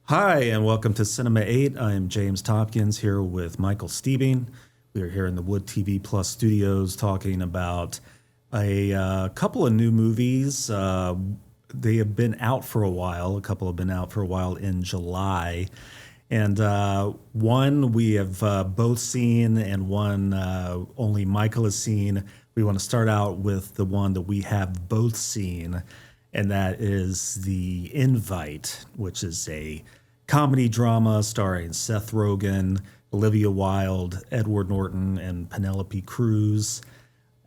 Hi, and welcome to Cinema 8. I am James Tompkins here with Michael Stebing. We are here in the Wood TV Plus studios talking about a couple of new movies. They have been out for a while. A couple have been out for a while in July. And one we have both seen, and one only Michael has seen. We want to start out with the one that we have both seen, and that is The Invite, which is a comedy drama starring Seth Rogen, Olivia Wilde, Edward Norton, and Penelope Cruz.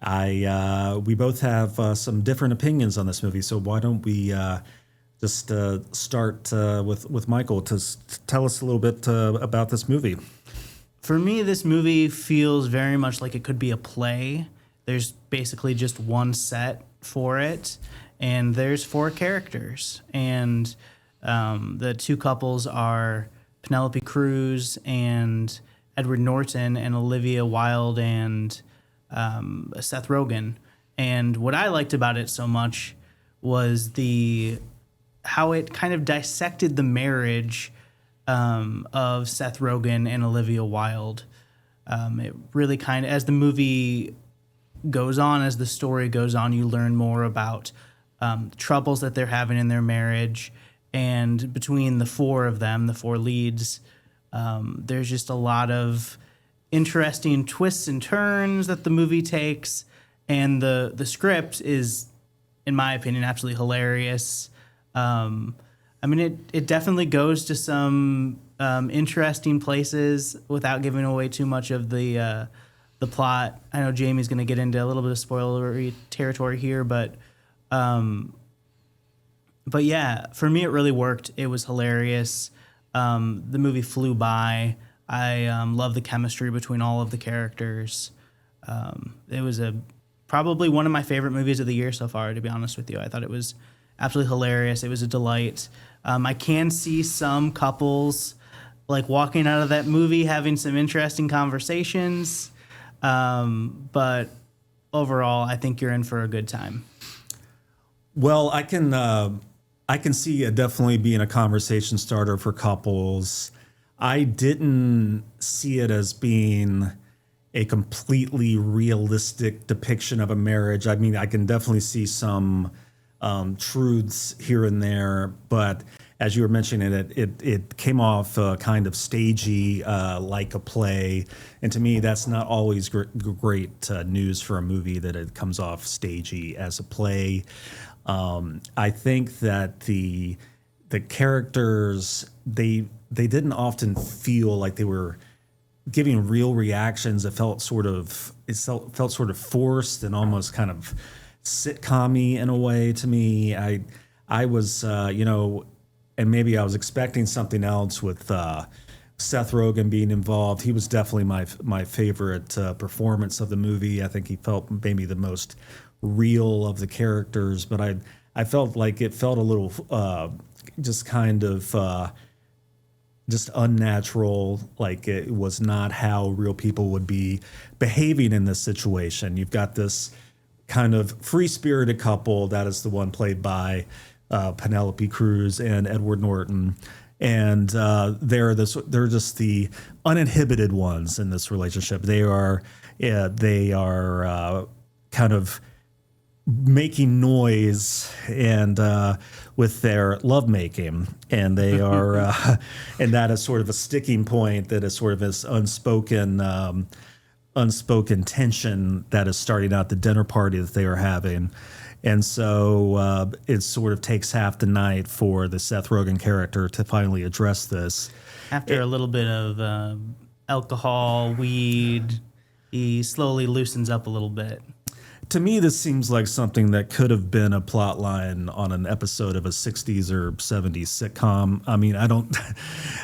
We both have some different opinions on this movie, so why don't we just start with Michael to tell us a little bit about this movie. For me, this movie feels very much like it could be a play. There's basically just one set for it, and there's four characters. And the two couples are Penelope Cruz and Edward Norton, and Olivia Wilde and Seth Rogen. And what I liked about it so much was how it kind of dissected the marriage of Seth Rogen and Olivia Wilde. It really kind of, as the movie goes on, as the story goes on, you learn more about troubles that they're having in their marriage. And between the four of them, the four leads, there's just a lot of interesting twists and turns that the movie takes. And the script is, in my opinion, absolutely hilarious. It definitely goes to some interesting places without giving away too much of the plot. I know Jamie's going to get into a little bit of spoilery territory here, but yeah, for me it really worked. It was hilarious. The movie flew by. I love the chemistry between all of the characters. It was probably one of my favorite movies of the year so far, to be honest with you. I thought it was absolutely hilarious. It was a delight. I can see some couples like walking out of that movie having some interesting conversations. But overall, I think you're in for a good time. Well, I can see it definitely being a conversation starter for couples. I didn't see it as being a completely realistic depiction of a marriage. I mean, I can definitely see some truths here and there, but as you were mentioning it came off kind of stagey, like a play. And to me, that's not always great news for a movie, that it comes off stagey as a play. I think that the characters, they didn't often feel like they were giving real reactions. It felt sort of forced and almost kind of sitcom-y in a way to me. I was and maybe I was expecting something else with Seth Rogen being involved. He was definitely my favorite performance of the movie. I think he felt maybe the most real of the characters, but I felt like it felt a little just kind of just unnatural, like it was not how real people would be behaving in this situation. You've got this kind of free-spirited couple, that is the one played by Penelope Cruz and Edward Norton, and they're just the uninhibited ones in this relationship. They are kind of making noise and with their lovemaking, and they are and that is sort of a sticking point, that is sort of this unspoken tension that is starting out the dinner party that they are having. And so it sort of takes half the night for the Seth Rogen character to finally address this. After a little bit of alcohol, weed, he slowly loosens up a little bit. To me, this seems like something that could have been a plot line on an episode of a 60s or 70s sitcom.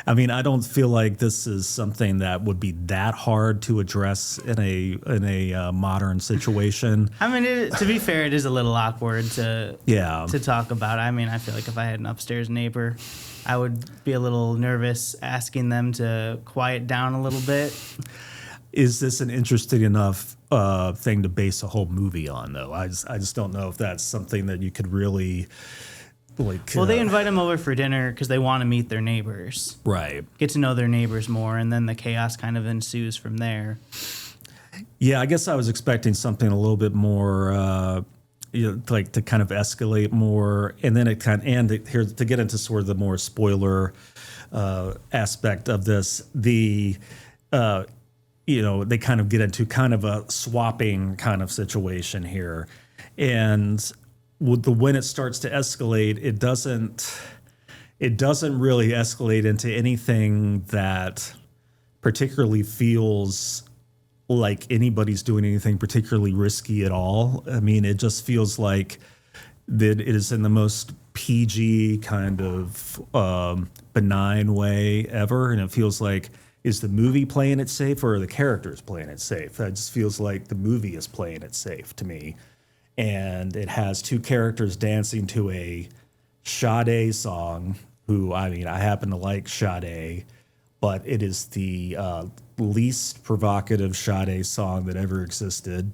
I don't feel like this is something that would be that hard to address in a modern situation. To be fair, it is a little awkward to talk about. I feel like if I had an upstairs neighbor, I would be a little nervous asking them to quiet down a little bit. Is this an interesting enough thing to base a whole movie on, though? I just don't know if that's something that you could really Well, they invite him over for dinner because they want to meet their neighbors. Right. Get to know their neighbors more, and then the chaos kind of ensues from there. Yeah, I guess I was expecting something a little bit more, like to kind of escalate more, and then here to get into sort of the more spoiler aspect of this. They kind of get into kind of a swapping kind of situation here, and when it starts to escalate, it doesn't really escalate into anything that particularly feels like anybody's doing anything particularly risky at all. I mean, it just feels like that it is in the most PG kind of benign way ever, and it feels like, is the movie playing it safe or are the characters playing it safe? It just feels like the movie is playing it safe to me. And it has two characters dancing to a Sade song, who, I mean, I happen to like Sade, but it is the least provocative Sade song that ever existed.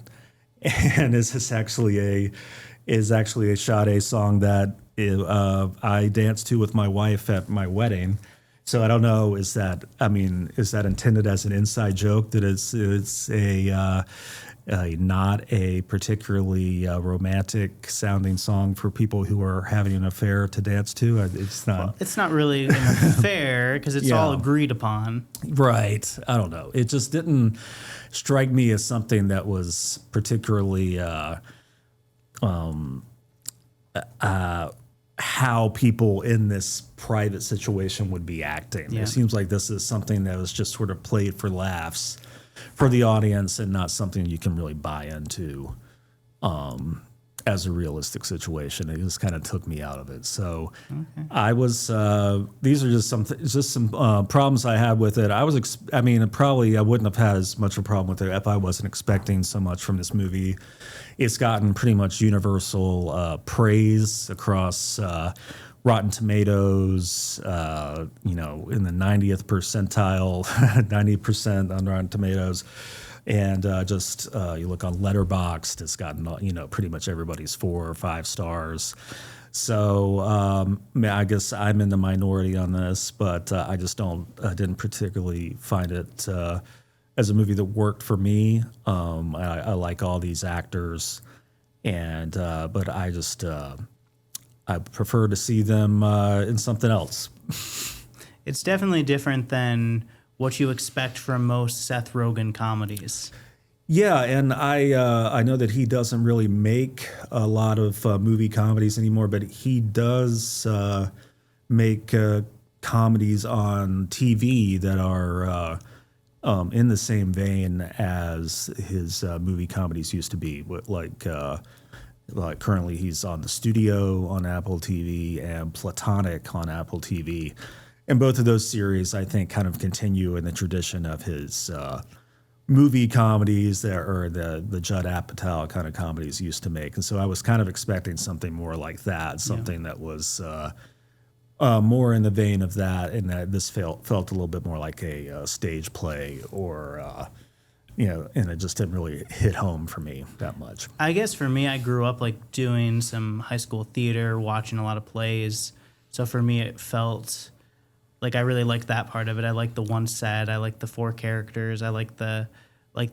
And is actually a Sade song that I danced to with my wife at my wedding. So I don't know, is that intended as an inside joke that it's not a particularly romantic sounding song for people who are having an affair to dance to? It's not. Well, it's not really an affair because it's all agreed upon. Right. I don't know. It just didn't strike me as something that was particularly how people in this private situation would be acting. Yeah. It seems like this is something that was just sort of played for laughs for the audience and not something you can really buy into as a realistic situation. It just kind of took me out of it. So I was, these are just some problems I had with it. I wouldn't have had as much of a problem with it if I wasn't expecting so much from this movie. It's gotten pretty much universal praise across Rotten Tomatoes, in the 90th percentile, 90% on Rotten Tomatoes. And you look on Letterboxd, it's gotten, pretty much everybody's 4 or 5 stars. So I guess I'm in the minority on this, but I didn't particularly find it as a movie that worked for me. I like all these actors, but I prefer to see them in something else. It's definitely different than what you expect from most Seth Rogen comedies. Yeah, and I know that he doesn't really make a lot of movie comedies anymore, but he does make comedies on TV that are in the same vein as his movie comedies used to be. Like currently he's on The Studio on Apple TV and Platonic on Apple TV. And both of those series, I think, kind of continue in the tradition of his movie comedies or the Judd Apatow kind of comedies he used to make. And so I was kind of expecting something more like that, something that was more in the vein of that, and that this felt a little bit more like a stage play or, and it just didn't really hit home for me that much. I guess for me, I grew up doing some high school theater, watching a lot of plays. So for me, it felt like I really liked that part of it. I liked the one set. I liked the 4 characters. I liked the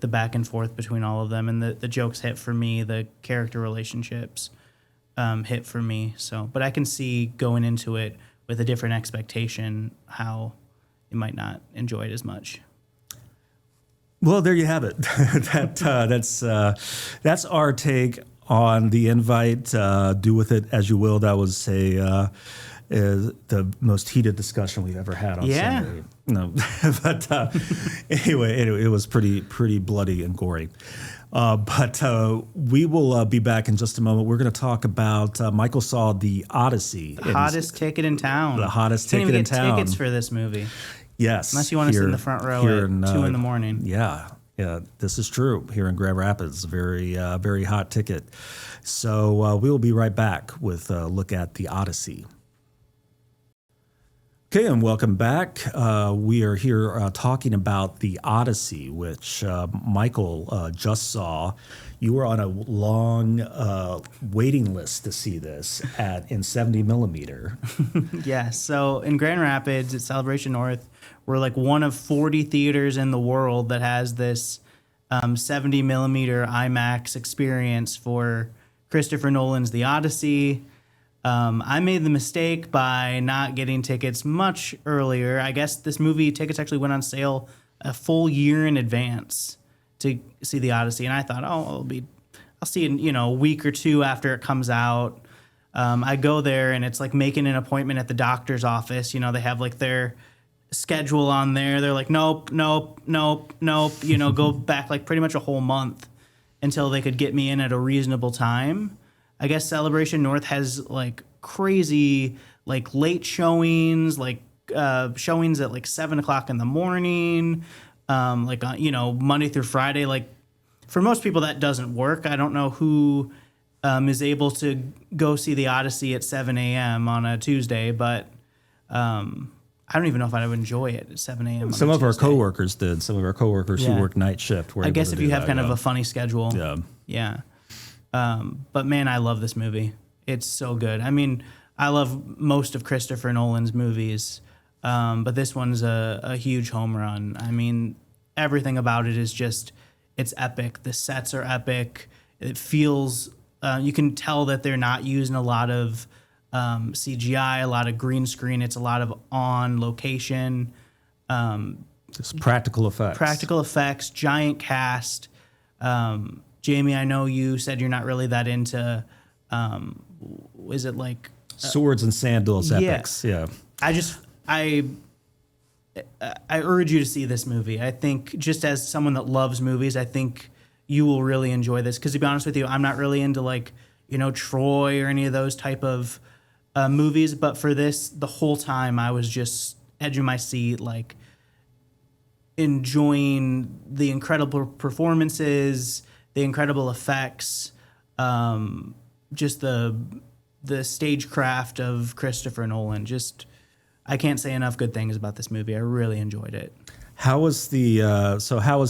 back and forth between all of them, and the jokes hit for me. The character relationships hit for me. So, but I can see going into it with a different expectation how you might not enjoy it as much. Well, there you have it. That's our take on The Invite. Do with it as you will. That was the most heated discussion we've ever had on Sunday. No, but anyway, it was pretty bloody and gory. But we will be back in just a moment. We're going to talk about Michael saw the Odyssey. The hottest ticket in town. The hottest ticket in town. Can't even get tickets for this movie. Yes. Unless you want to sit in the front row at 2 in the morning. Yeah, this is true. Here in Grand Rapids, very hot ticket. So we will be right back with a look at the Odyssey. Okay, and welcome back. We are here talking about the Odyssey, which Michael just saw. You were on a long waiting list to see this in 70 millimeter. Yeah, so in Grand Rapids at Celebration North, we're like one of 40 theaters in the world that has this 70 millimeter IMAX experience for Christopher Nolan's The Odyssey. I made the mistake by not getting tickets much earlier. I guess this movie tickets actually went on sale a full year in advance to see The Odyssey, and I thought, I'll see it, a week or two after it comes out. I go there, and it's like making an appointment at the doctor's office. They have like their schedule on there. They're like, nope. Go back like pretty much a whole month until they could get me in at a reasonable time. I guess Celebration North has like crazy like late showings, like showings at like 7:00 in the morning, Monday through Friday. Like for most people that doesn't work. I don't know who is able to go see the Odyssey at 7 a.m. on a Tuesday, but I don't even know if I would enjoy it at 7 a.m. Some of our coworkers did. Some of our coworkers who work night shift were I able guess to if do you have that, kind of a funny schedule. Yeah. But man, I love this movie. It's so good. I mean, I love most of Christopher Nolan's movies, but this one's a huge home run. I mean, everything about it is just, it's epic. The sets are epic. It feels, you can tell that they're not using a lot of CGI, a lot of green screen. It's a lot of on location. Just practical effects. Practical effects, giant cast. Jamie, I know you said you're not really that into, is it like swords and sandals epics? Yeah. I urge you to see this movie. I think just as someone that loves movies, I think you will really enjoy this. Because to be honest with you, I'm not really into like, Troy or any of those type of movies. But for this, the whole time I was just edge of my seat, like enjoying the incredible performances, the incredible effects, just the stagecraft of Christopher Nolan. Just, I can't say enough good things about this movie. I really enjoyed it. How was the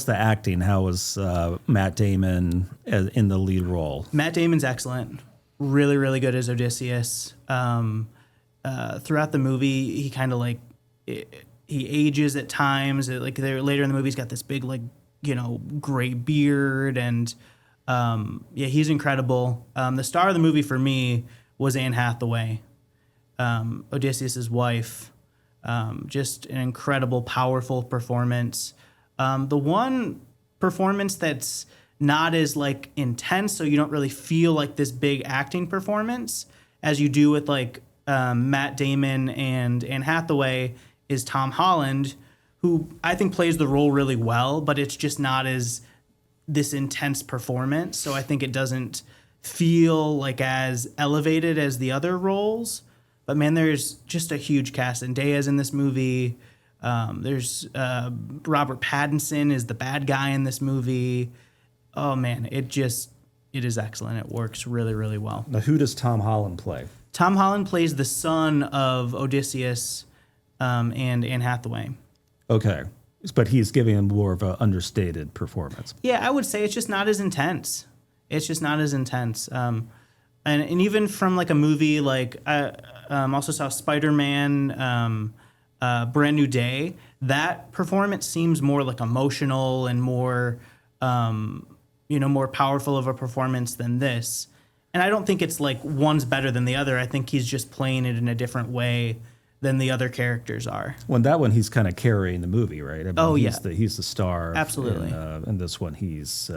acting? How was Matt Damon in the lead role? Matt Damon's excellent. Really, really good as Odysseus. Throughout the movie, he kind of like he ages at times. Like later in the movie, he's got this big like gray beard, and he's incredible. The star of the movie for me was Anne Hathaway, Odysseus' wife. Just an incredible, powerful performance. The one performance that's not as like intense, so you don't really feel like this big acting performance as you do with like Matt Damon and Anne Hathaway, is Tom Holland, who I think plays the role really well, but it's just not as this intense performance. So I think it doesn't feel like as elevated as the other roles. But man, there's just a huge cast. And Zendaya in this movie. There's Robert Pattinson is the bad guy in this movie. Oh man, it is excellent. It works really, really well. Now, who does Tom Holland play? Tom Holland plays the son of Odysseus and Anne Hathaway. Okay. But he's giving him more of an understated performance. Yeah, I would say it's just not as intense. It's just not as intense. And even from like a movie like I also saw Spider-Man Brand New Day, that performance seems more like emotional and more more powerful of a performance than this. And I don't think it's like one's better than the other. I think he's just playing it in a different way than the other characters are. Well, in that one, he's kind of carrying the movie, right? I mean, he's the star. Absolutely. And this one, he's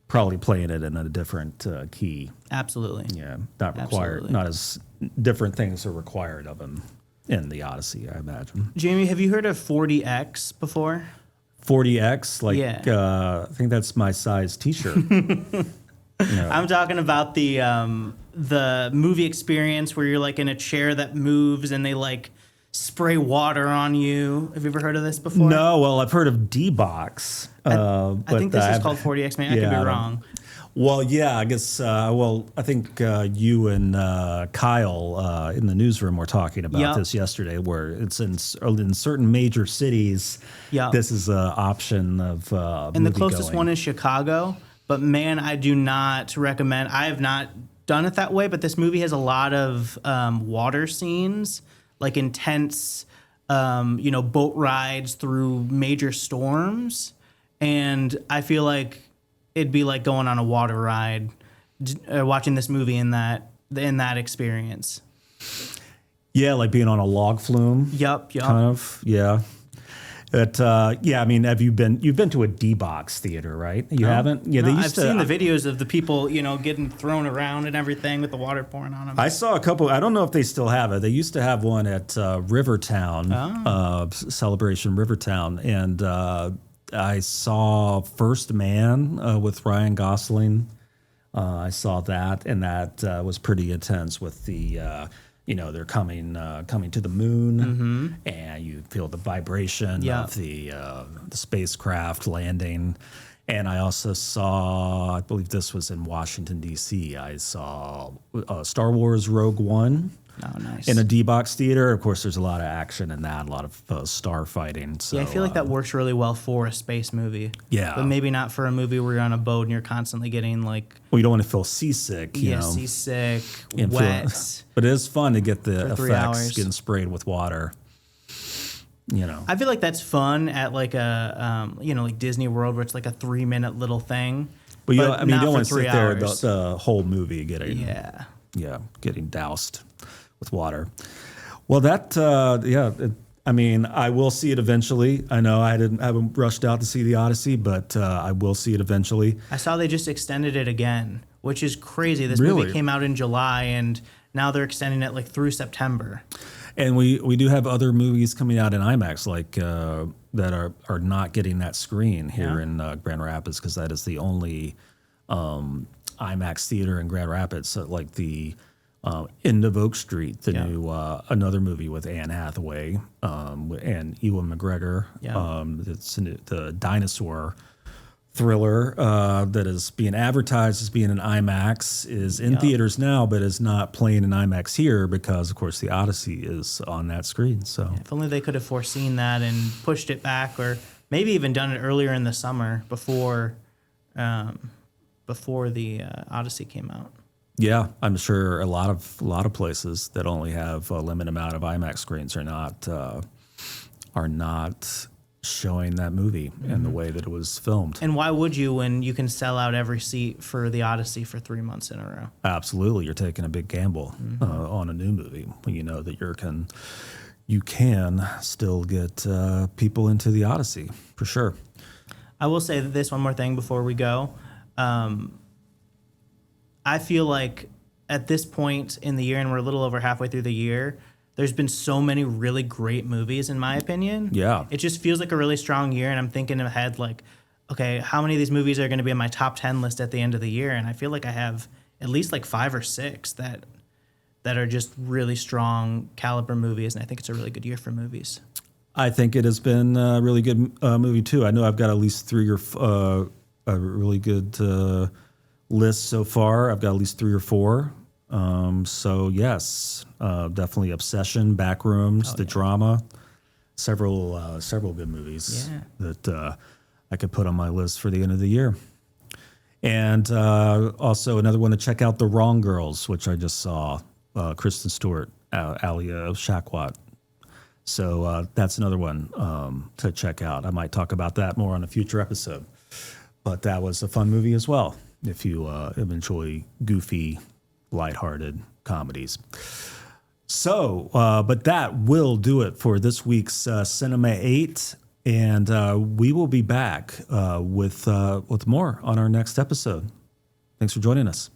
probably playing it in a different key. Absolutely. Yeah, not required. Absolutely. Not as different things are required of him in the Odyssey, I imagine. Jamie, have you heard of 40X before? 40X, like I think that's my size T-shirt. I'm talking about the movie experience where you're like in a chair that moves and they like spray water on you. Have you ever heard of this before? No, well, I've heard of D-Box. I think this is called 40X. Man, I could be wrong. Well, yeah, I guess. I think you and Kyle in the newsroom were talking about Yep. this yesterday, where it's in certain major cities. Yep. This is an option of And the closest one is Chicago. But man, I do not recommend. I have not done it that way. But this movie has a lot of water scenes, like intense, boat rides through major storms, and I feel like it'd be like going on a water ride, watching this movie in that experience. Yeah, like being on a log flume. Yep. Kind of. Yeah. Yeah, I mean, you've been to a D-Box theater, right? You haven't? Yeah, No, I've seen the videos of the people, getting thrown around and everything with the water pouring on them. I saw a couple. I don't know if they still have it. They used to have one at Rivertown, Celebration Rivertown, and I saw First Man with Ryan Gosling. I saw that, and that was pretty intense with the. They're coming to the moon, and you feel the vibration of the spacecraft landing. And I also saw, I believe this was in Washington, D.C., I saw Star Wars Rogue One. Oh, nice. In a D-Box theater. Of course, there's a lot of action in that, a lot of star fighting. So, I feel like that works really well for a space movie. Yeah. But maybe not for a movie where you're on a boat and you're constantly getting like... Well, you don't want to feel seasick, you know. Seasick, And wet. But it is fun to get the 3 effects hours. getting sprayed with water. I feel like that's fun at like a, like Disney World where it's like a 3-minute little thing. But you not don't want for to sit 3 there hours. the whole movie getting getting doused with water. Well, I will see it eventually. I know I haven't rushed out to see the Odyssey, but I will see it eventually. I saw they just extended it again, which is crazy. This Really? movie came out in July and now they're extending it like through September. And we do have other movies coming out in IMAX, like that are not getting that screen here in Grand Rapids, because that is the only IMAX theater in Grand Rapids. So like the End of Oak Street, the new another movie with Anne Hathaway and Ewan McGregor. It's the dinosaur thriller that is being advertised as being an IMAX, is in theaters now, but is not playing in IMAX here because, of course, the Odyssey is on that screen. So If only they could have foreseen that and pushed it back, or maybe even done it earlier in the summer before the Odyssey came out. yeah, I'm sure a lot of places that only have a limited amount of IMAX screens are not showing that movie in the way that it was filmed. And why would you when you can sell out every seat for the Odyssey for 3 months in a row? Absolutely, you're taking a big gamble on a new movie when you know that you can still get people into the Odyssey for sure. I will say this one more thing before we go. I feel like at this point in the year, and we're a little over halfway through the year, there's been so many really great movies, in my opinion. Yeah. It just feels like a really strong year, and I'm thinking ahead like, okay, how many of these movies are going to be in my top 10 list at the end of the year? And I feel like I have at least like 5 or 6 that are just really strong caliber movies, and I think it's a really good year for movies. I think it has been a really good movie too. I know I've got at least 3 or a really good list so far. I've got at least 3 or 4. So yes, definitely Obsession, Backrooms, The Drama, several good movies that I could put on my list for the end of the year. And also another one to check out, The Wrong Girls, which I just saw, Kristen Stewart, Alia Shakwat. So that's another one to check out. I might talk about that more on a future episode. But that was a fun movie as well, if you enjoy goofy, lighthearted comedies. So, but that will do it for this week's Cinema 8. And we will be back with more on our next episode. Thanks for joining us.